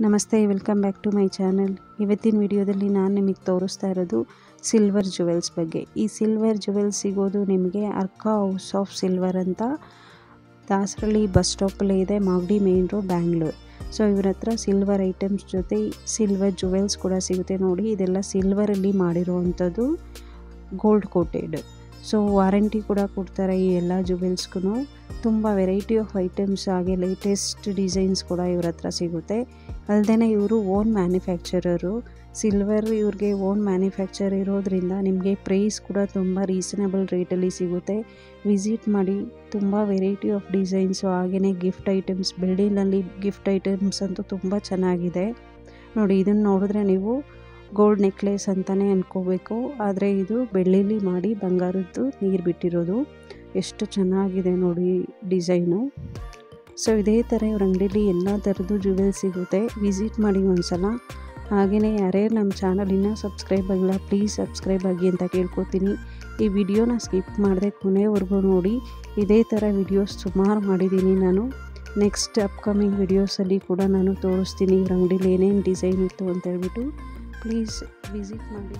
ನಮಸ್ತೆ, welcome back to my channel. ಇವತ್ತಿನ ವಿಡಿಯೋದಲ್ಲಿ ನಾನು ನಿಮಗೆ ತೋರಿಸ್ತಾ ಇರೋದು ಸಿಲ್ವರ್ ಜುವೆಲ್ಸ್ ಬಗ್ಗೆ. ಈ ಸಿಲ್ವರ್ ಜುವೆಲ್ಸ್ ಸಿಗೋದು ನಿಮಗೆ ಅರ್ಕಾ ಹೌಸ್ ಆಫ್ ಸಿಲ್ವರ್ ಅಂತ ದಾಸರಳ್ಳಿ ಬಸ್ ಸ್ಟಾಪಲ್ಲಿ ಇದೆ, Magadi main road, Bangalore. So ಇವ್ರ ಹತ್ರ ಸಿಲ್ವರ್ ಐಟಮ್ಸ್ ಜೊತೆ ಸಿಲ್ವರ್ ಜುವೆಲ್ಸ್ ಕೂಡ ಸಿಗುತ್ತೆ. ನೋಡಿ, ಇದೆಲ್ಲ ಸಿಲ್ವರಲ್ಲಿ ಮಾಡಿರುವಂಥದ್ದು, ಗೋಲ್ಡ್ ಕೋಟೆಡ್. ಸೊ ವಾರಂಟಿ ಕೂಡ ಕೊಡ್ತಾರೆ ಈ ಎಲ್ಲ ಜುವೆಲ್ಸ್ಗೂ. ತುಂಬ ವೆರೈಟಿ ಆಫ್ ಐಟಮ್ಸ್ ಹಾಗೆ ಲೇಟೆಸ್ಟ್ ಡಿಸೈನ್ಸ್ ಕೂಡ ಇವ್ರ ಹತ್ರ ಸಿಗುತ್ತೆ. ಅಲ್ಲದೆ ಇವರು ಓನ್ ಮ್ಯಾನುಫ್ಯಾಕ್ಚರರು. ಸಿಲ್ವರ್ ಇವ್ರಿಗೆ ಓನ್ ಮ್ಯಾನುಫ್ಯಾಕ್ಚರ್ ಇರೋದ್ರಿಂದ ನಿಮಗೆ ಪ್ರೈಸ್ ಕೂಡ ತುಂಬ ರೀಸನಬಲ್ ರೇಟಲ್ಲಿ ಸಿಗುತ್ತೆ. ವಿಸಿಟ್ ಮಾಡಿ. ತುಂಬ ವೆರೈಟಿ ಆಫ್ ಡಿಸೈನ್ಸು ಹಾಗೆಯೇ ಗಿಫ್ಟ್ ಐಟಮ್ಸ್, ಬೆಳ್ಳಿನಲ್ಲಿ ಗಿಫ್ಟ್ ಐಟಮ್ಸ್ ಅಂತೂ ತುಂಬ ಚೆನ್ನಾಗಿದೆ. ನೋಡಿ, ಇದನ್ನು ನೋಡಿದ್ರೆ ನೀವು ಗೋಲ್ಡ್ ನೆಕ್ಲೆಸ್ ಅಂತಲೇ ಅಂದ್ಕೋಬೇಕು, ಆದರೆ ಇದು ಬೆಳ್ಳಿಲಿ ಮಾಡಿ ಬಂಗಾರದ್ದು ನೀರು ಬಿಟ್ಟಿರೋದು. ಎಷ್ಟು ಚೆನ್ನಾಗಿದೆ ನೋಡಿ ಡಿಸೈನು. ಸೊ ಇದೇ ಥರ ಇವ್ರ ಅಂಗಡಿಲಿ ಎಲ್ಲ ಥರದ್ದು ಜುವೆಲ್ಸ್ ಸಿಗುತ್ತೆ. ವಿಸಿಟ್ ಮಾಡಿ ಒಂದ್ಸಲ. ಹಾಗೆಯೇ ಯಾರ್ಯಾರು ನಮ್ಮ ಚಾನಲ್ ಇನ್ನೂ ಸಬ್ಸ್ಕ್ರೈಬ್ ಆಗಿಲ್ಲ, ಪ್ಲೀಸ್ ಸಬ್ಸ್ಕ್ರೈಬ್ ಆಗಿ ಅಂತ ಕೇಳ್ಕೊತೀನಿ. ಈ ವಿಡಿಯೋನ ಸ್ಕಿಪ್ ಮಾಡದೆ ಕೊನೆವರೆಗೂ ನೋಡಿ. ಇದೇ ಥರ ವಿಡಿಯೋಸ್ ಸುಮಾರು ಮಾಡಿದ್ದೀನಿ ನಾನು. ನೆಕ್ಸ್ಟ್ ಅಪ್ಕಮಿಂಗ್ ವಿಡಿಯೋಸಲ್ಲಿ ಕೂಡ ನಾನು ತೋರಿಸ್ತೀನಿ ಇವ್ರ ಅಂಗಡಿಲಿ ಏನೇನು ಡಿಸೈನ್ ಇತ್ತು ಅಂತ ಹೇಳ್ಬಿಟ್ಟು. ಪ್ಲೀಸ್ ವಿಸಿಟ್ ಮಾಡಿ.